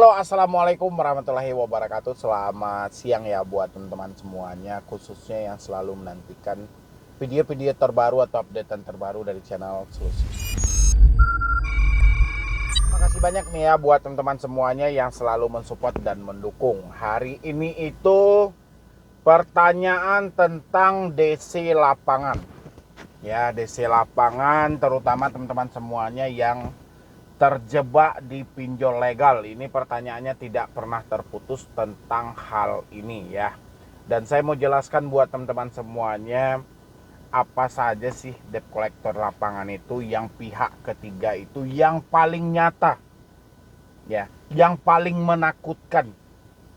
Halo, assalamualaikum warahmatullahi wabarakatuh. Selamat siang ya buat teman-teman semuanya, khususnya yang selalu menantikan video-video terbaru atau updatean terbaru dari channel Solusi. Terima kasih banyak nih ya buat teman-teman semuanya yang selalu mensupport dan mendukung. Hari ini itu pertanyaan tentang DC lapangan. Ya, DC lapangan terutama teman-teman semuanya yang terjebak di pinjol legal. Ini pertanyaannya tidak pernah terputus tentang hal ini ya. Dan saya mau jelaskan buat teman-teman semuanya apa saja sih debt collector lapangan itu, yang pihak ketiga itu yang paling nyata ya, yang paling menakutkan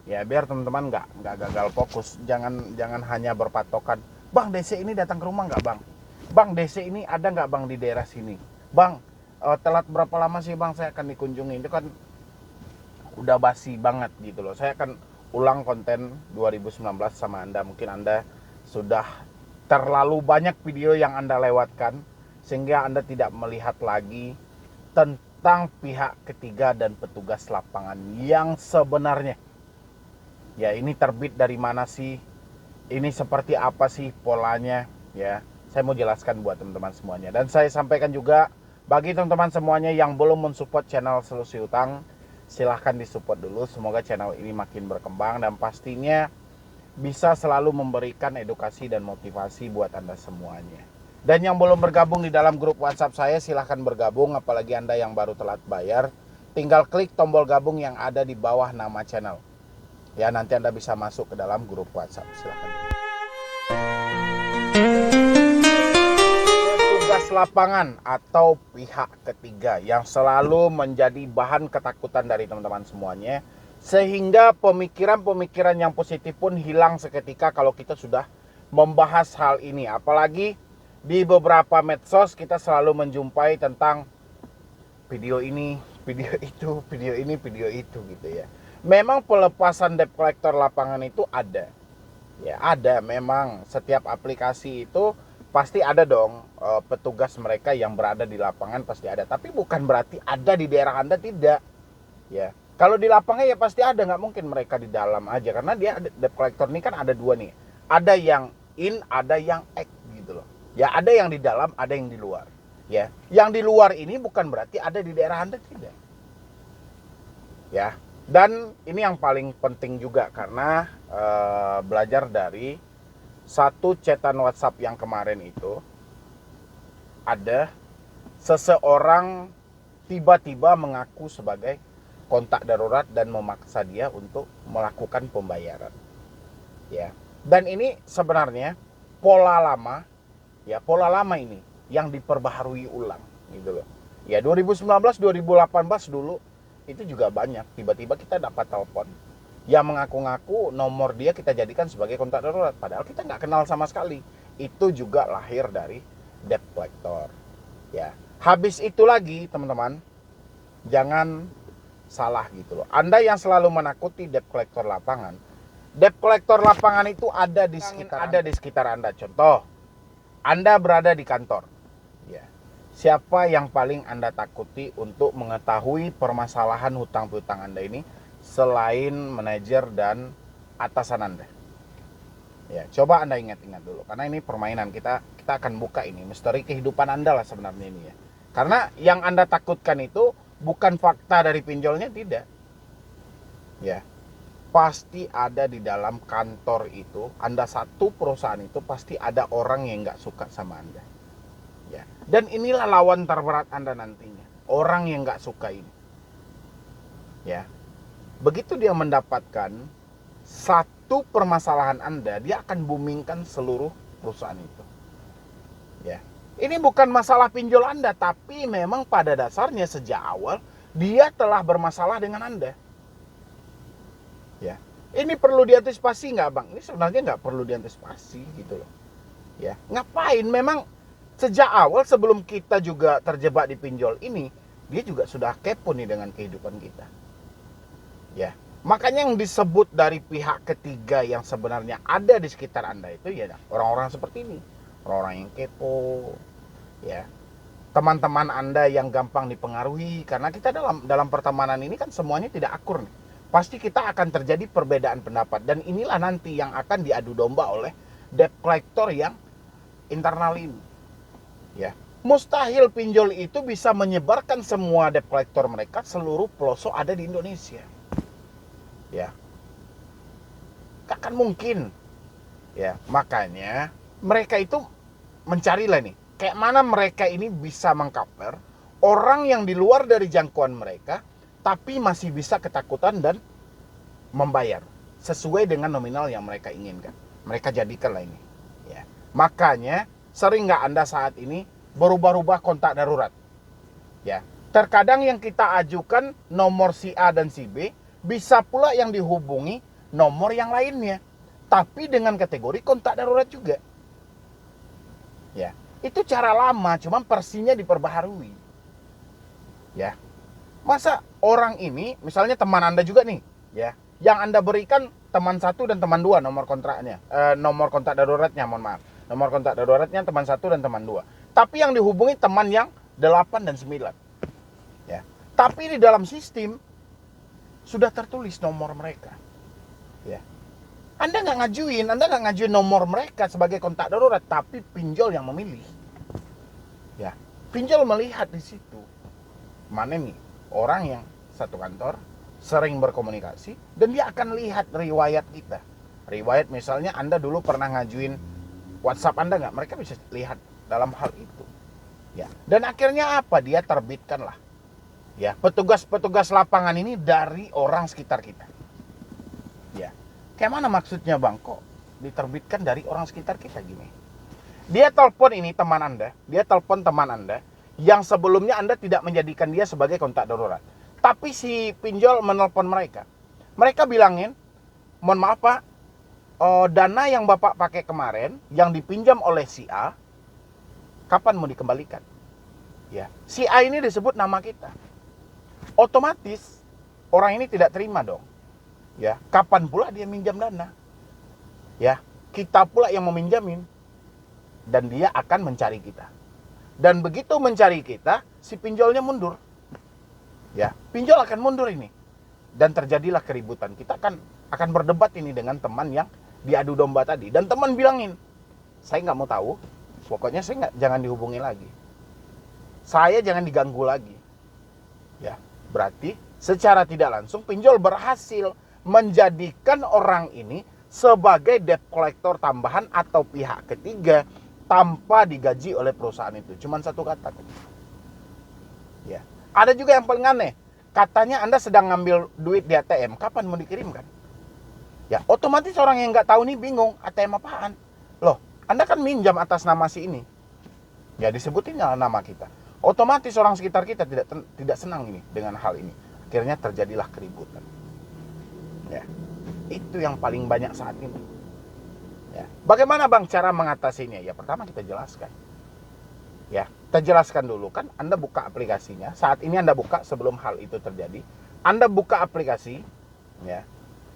ya, biar teman-teman nggak gagal fokus. Jangan hanya berpatokan, bang DC ini datang ke rumah nggak bang, bang DC ini ada nggak bang di daerah sini, bang telat berapa lama sih bang saya akan dikunjungi. Itu kan udah basi banget gitu loh. Saya akan ulang konten 2019 sama Anda. Mungkin Anda sudah terlalu banyak video yang Anda lewatkan sehingga Anda tidak melihat lagi tentang pihak ketiga dan petugas lapangan yang sebenarnya. Ya, ini terbit dari mana sih? Ini seperti apa sih polanya ya? Saya mau jelaskan buat teman-teman semuanya. Dan saya sampaikan juga bagi teman-teman semuanya yang belum mensupport channel Solusi Utang, silahkan disupport dulu. Semoga channel ini makin berkembang dan pastinya bisa selalu memberikan edukasi dan motivasi buat Anda semuanya. Dan yang belum bergabung di dalam grup WhatsApp saya, silahkan bergabung. Apalagi Anda yang baru telat bayar, tinggal klik tombol gabung yang ada di bawah nama channel. Ya, nanti Anda bisa masuk ke dalam grup WhatsApp. Silahkan. Tugas lapangan atau pihak ketiga yang selalu menjadi bahan ketakutan dari teman-teman semuanya, sehingga pemikiran-pemikiran yang positif pun hilang seketika kalau kita sudah membahas hal ini. Apalagi di beberapa medsos kita selalu menjumpai tentang video ini, video itu, video ini, video itu gitu ya. Memang pelepasan debt collector lapangan itu ada. Ya, ada. Memang setiap aplikasi itu pasti ada dong petugas mereka yang berada di lapangan, pasti ada. Tapi bukan berarti ada di daerah Anda, tidak. Ya. Kalau di lapangan ya pasti ada, nggak mungkin mereka di dalam aja, karena dia debt collector ini kan ada dua nih. Ada yang in, ada yang out gitu loh. Ya, ada yang di dalam, ada yang di luar. Ya. Yang di luar ini bukan berarti ada di daerah Anda, tidak. Ya. Dan ini yang paling penting juga karena belajar dari satu chatan WhatsApp yang kemarin itu, ada seseorang tiba-tiba mengaku sebagai kontak darurat dan memaksa dia untuk melakukan pembayaran. Ya. Dan ini sebenarnya pola lama, ya, pola lama ini yang diperbaharui ulang gitu loh. Ya, 2019, 2018 dulu itu juga banyak. Tiba-tiba kita dapat telepon yang mengaku-ngaku nomor dia kita jadikan sebagai kontak darurat, padahal kita nggak kenal sama sekali. Itu juga lahir dari debt collector. Ya, habis itu lagi teman-teman, jangan salah gitu loh. Anda yang selalu menakuti debt collector lapangan itu ada di sekitar Anda. Contoh, Anda berada di kantor. Ya. Siapa yang paling Anda takuti untuk mengetahui permasalahan hutang piutang Anda ini selain manajer dan atasan Anda? Ya, coba Anda ingat-ingat dulu, karena ini permainan. Kita akan buka ini misteri kehidupan Anda lah sebenarnya ini ya. Karena yang Anda takutkan itu bukan fakta dari pinjolnya, tidak. Ya. Pasti ada di dalam kantor itu, Anda satu perusahaan itu pasti ada orang yang nggak suka sama Anda. Ya. Dan inilah lawan terberat Anda nantinya, orang yang nggak suka ini. Ya. Begitu dia mendapatkan satu permasalahan Anda, dia akan boomingkan seluruh perusahaan itu. Ya. Ini bukan masalah pinjol Anda, tapi memang pada dasarnya sejak awal dia telah bermasalah dengan Anda. Ya. Ini perlu diantisipasi nggak bang? Ini sebenarnya nggak perlu diantisipasi gitu loh. Ya. Ngapain? Memang sejak awal sebelum kita juga terjebak di pinjol ini, dia juga sudah kepo nih dengan kehidupan kita. Ya, makanya yang disebut dari pihak ketiga yang sebenarnya ada di sekitar Anda itu ya orang-orang seperti ini, orang-orang yang kepo, ya, teman-teman Anda yang gampang dipengaruhi, karena kita dalam pertemanan ini kan semuanya tidak akur nih. pasti kita akan terjadi perbedaan pendapat. Dan inilah nanti yang akan diadu domba oleh debt collector yang internal ini. Ya, mustahil pinjol itu bisa menyebarkan semua debt collector mereka seluruh pelosok ada di Indonesia. Ya, gak akan mungkin. Ya, makanya mereka itu mencarilah nih, kayak mana mereka ini bisa mengcover orang yang di luar dari jangkauan mereka, tapi masih bisa ketakutan dan membayar sesuai dengan nominal yang mereka inginkan. Mereka jadikanlah ini. Ya, makanya sering nggak Anda saat ini berubah-ubah kontak darurat? Ya, terkadang yang kita ajukan nomor si A dan si B, bisa pula yang dihubungi nomor yang lainnya, tapi dengan kategori kontak darurat juga. Ya, itu cara lama, cuman versinya diperbaharui. Ya, masa orang ini, misalnya teman Anda juga nih, ya, yang Anda berikan teman 1 dan teman 2 nomor kontraknya, nomor kontak daruratnya, mohon maaf. Nomor kontak daruratnya teman 1 dan teman 2. Tapi yang dihubungi teman yang 8 dan 9. Ya. Tapi di dalam sistem sudah tertulis nomor mereka. Ya. Anda nggak ngajuin nomor mereka sebagai kontak darurat, tapi pinjol yang memilih. Ya. Pinjol melihat di situ. Mana nih orang yang satu kantor, sering berkomunikasi, dan dia akan lihat riwayat kita. Riwayat misalnya Anda dulu pernah ngajuin WhatsApp Anda nggak? Mereka bisa lihat dalam hal itu. Ya. Dan akhirnya apa? Dia terbitkanlah. Ya, petugas-petugas lapangan ini dari orang sekitar kita. Ya. Kayak mana maksudnya Bang? Kok diterbitkan dari orang sekitar kita gini? Dia telepon ini teman Anda, dia telepon teman Anda yang sebelumnya Anda tidak menjadikan dia sebagai kontak darurat. Tapi si pinjol menelpon mereka. Mereka bilangin, mohon maaf Pak, dana yang Bapak pakai kemarin yang dipinjam oleh si A, kapan mau dikembalikan? Ya, si A ini disebut nama kita. Otomatis orang ini tidak terima dong. Ya, kapan pula dia minjam dana? Ya, kita pula yang meminjamin. Dan dia akan mencari kita. Dan begitu mencari kita, si pinjolnya mundur. Ya, pinjol akan mundur ini. Dan terjadilah keributan. Kita akan berdebat ini dengan teman yang diadu domba tadi. Dan teman bilangin, saya nggak mau tahu, pokoknya saya jangan dihubungi lagi. Saya jangan diganggu lagi. Ya, berarti secara tidak langsung pinjol berhasil menjadikan orang ini sebagai debt collector tambahan atau pihak ketiga tanpa digaji oleh perusahaan itu. Cuman satu kata. Ya. Ada juga yang paling aneh. Katanya Anda sedang ngambil duit di ATM, kapan mau dikirimkan? Ya, otomatis orang yang nggak tahu nih bingung, ATM apaan? Loh, Anda kan minjam atas nama si ini. Ya, disebutin nama kita. Otomatis orang sekitar kita tidak senang ini dengan hal ini. Akhirnya terjadilah keributan. Ya, itu yang paling banyak saat ini. Ya, bagaimana Bang cara mengatasinya? Ya, pertama kita jelaskan. Ya, kita jelaskan dulu kan Anda buka aplikasinya. Saat ini Anda buka sebelum hal itu terjadi. Anda buka aplikasi, ya.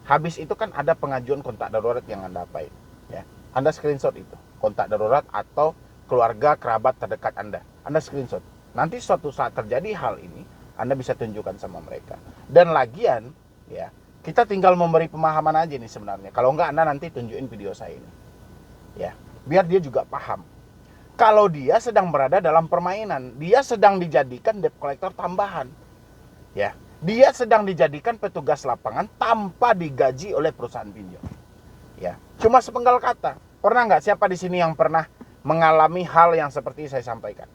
Habis itu kan ada pengajuan kontak darurat yang Anda apain, ya. Anda screenshot itu, kontak darurat atau keluarga kerabat terdekat Anda. Anda screenshot. Nanti suatu saat terjadi hal ini, Anda bisa tunjukkan sama mereka. Dan lagian, ya, kita tinggal memberi pemahaman aja nih sebenarnya. Kalau enggak Anda nanti tunjukin video saya ini. Ya, biar dia juga paham. Kalau dia sedang berada dalam permainan, dia sedang dijadikan debt collector tambahan. Ya, dia sedang dijadikan petugas lapangan tanpa digaji oleh perusahaan pinjol. Ya, cuma sepenggal kata. Pernah nggak siapa di sini yang pernah mengalami hal yang seperti saya sampaikan?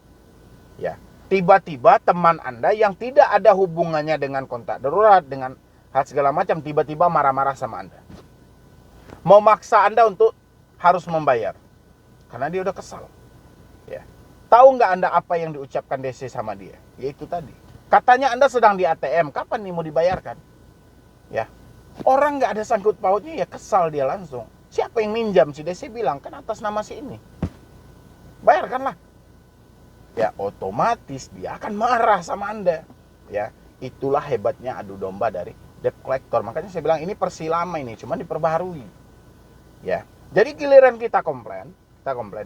Ya, tiba-tiba teman Anda yang tidak ada hubungannya dengan kontak darurat, dengan hal segala macam, tiba-tiba marah-marah sama Anda. Memaksa Anda untuk harus membayar. Karena dia udah kesal. Ya. Tahu nggak Anda apa yang diucapkan DC sama dia? Yaitu tadi. Katanya Anda sedang di ATM, kapan nih mau dibayarkan? Ya, orang nggak ada sangkut pautnya, ya kesal dia langsung. Siapa yang minjam? Si DC bilang, kan atas nama si ini. Bayarkanlah. Ya, otomatis dia akan marah sama Anda. Ya, itulah hebatnya adu domba dari debt collector. Makanya saya bilang ini persilama ini, cuma diperbaharui. Ya, jadi giliran kita komplain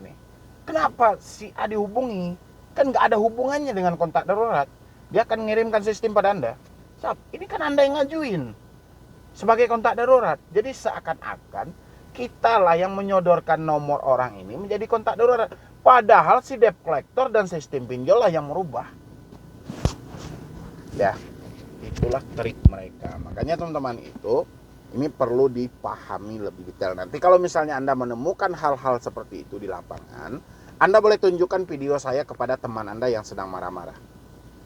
nih. Kenapa si A dihubungi? Kan nggak ada hubungannya dengan kontak darurat. Dia akan mengirimkan sistem pada Anda. Ini kan Anda yang ngajuin. sebagai kontak darurat. Jadi seakan-akan kita lah yang menyodorkan nomor orang ini menjadi kontak darurat. Padahal si debt collector dan sistem pinjol lah yang merubah. Ya, itulah trik mereka. Makanya teman-teman ini perlu dipahami lebih detail. Nanti kalau misalnya Anda menemukan hal-hal seperti itu di lapangan, Anda boleh tunjukkan video saya kepada teman Anda yang sedang marah-marah.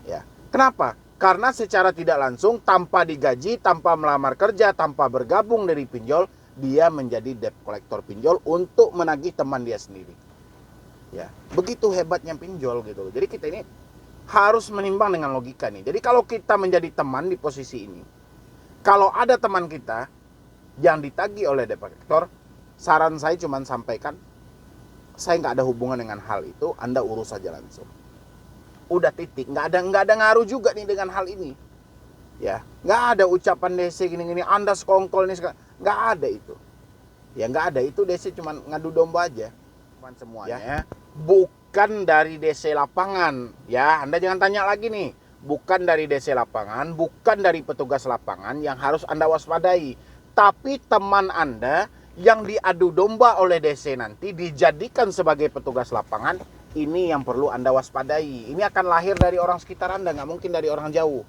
Ya. Kenapa? Karena secara tidak langsung, tanpa digaji, tanpa melamar kerja, tanpa bergabung dari pinjol, dia menjadi debt collector pinjol untuk menagih teman dia sendiri. Ya, begitu hebatnya pinjol gitu. Jadi kita ini harus menimbang dengan logika nih. Jadi kalau kita menjadi teman di posisi ini, kalau ada teman kita yang ditagih oleh debt collector, saran saya cuma sampaikan, saya nggak ada hubungan dengan hal itu, Anda urus saja langsung. Udah titik, nggak ada ngaruh juga nih dengan hal ini. Ya, nggak ada ucapan DC gini-gini, Anda sekongkol nih, nggak ada itu. Ya nggak ada, itu DC cuma ngadu domba aja. Cuman semuanya ya, bukan dari DC lapangan. Ya, Anda jangan tanya lagi nih. Bukan dari DC lapangan, bukan dari petugas lapangan yang harus Anda waspadai. Tapi teman Anda yang diadu domba oleh DC nanti dijadikan sebagai petugas lapangan, ini yang perlu Anda waspadai. Ini akan lahir dari orang sekitar Anda, nggak mungkin dari orang jauh.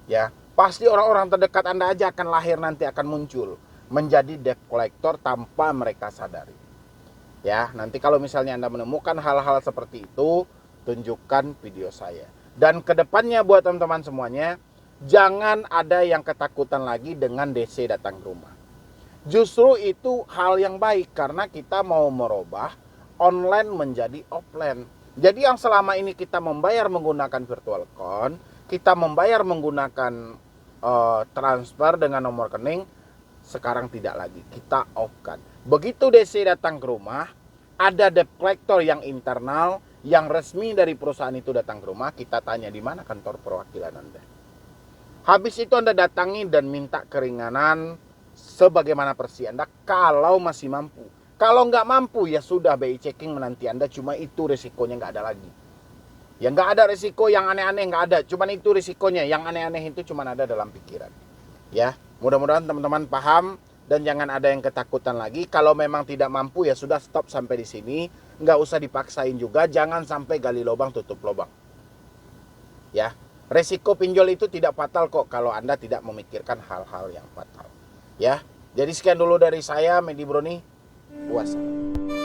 Ya, pasti orang-orang terdekat Anda aja akan lahir nanti, akan muncul menjadi debt collector tanpa mereka sadari. Ya, nanti kalau misalnya Anda menemukan hal-hal seperti itu, tunjukkan video saya. Dan kedepannya buat teman-teman semuanya, jangan ada yang ketakutan lagi dengan DC datang ke rumah. Justru itu hal yang baik karena kita mau merubah online menjadi offline. Jadi yang selama ini kita membayar menggunakan virtual account, kita membayar menggunakan transfer dengan nomor rekening, sekarang tidak lagi, kita off-kan. Begitu DC datang ke rumah, ada debt collector yang internal, yang resmi dari perusahaan itu datang ke rumah, kita tanya di mana kantor perwakilan Anda. Habis itu Anda datangi dan minta keringanan sebagaimana persi Anda kalau masih mampu. Kalau nggak mampu ya sudah, BI checking menanti Anda, cuma itu resikonya, nggak ada lagi. Ya nggak ada resiko yang aneh-aneh, nggak ada, cuma itu resikonya. Yang aneh-aneh itu cuma ada dalam pikiran. Ya, mudah-mudahan teman-teman paham dan jangan ada yang ketakutan lagi. Kalau memang tidak mampu ya sudah, stop sampai di sini, nggak usah dipaksain juga, jangan sampai gali lubang tutup lubang. Ya, resiko pinjol itu tidak fatal kok kalau Anda tidak memikirkan hal-hal yang fatal. Ya, jadi sekian dulu dari saya, Medi Broni. Wassalam.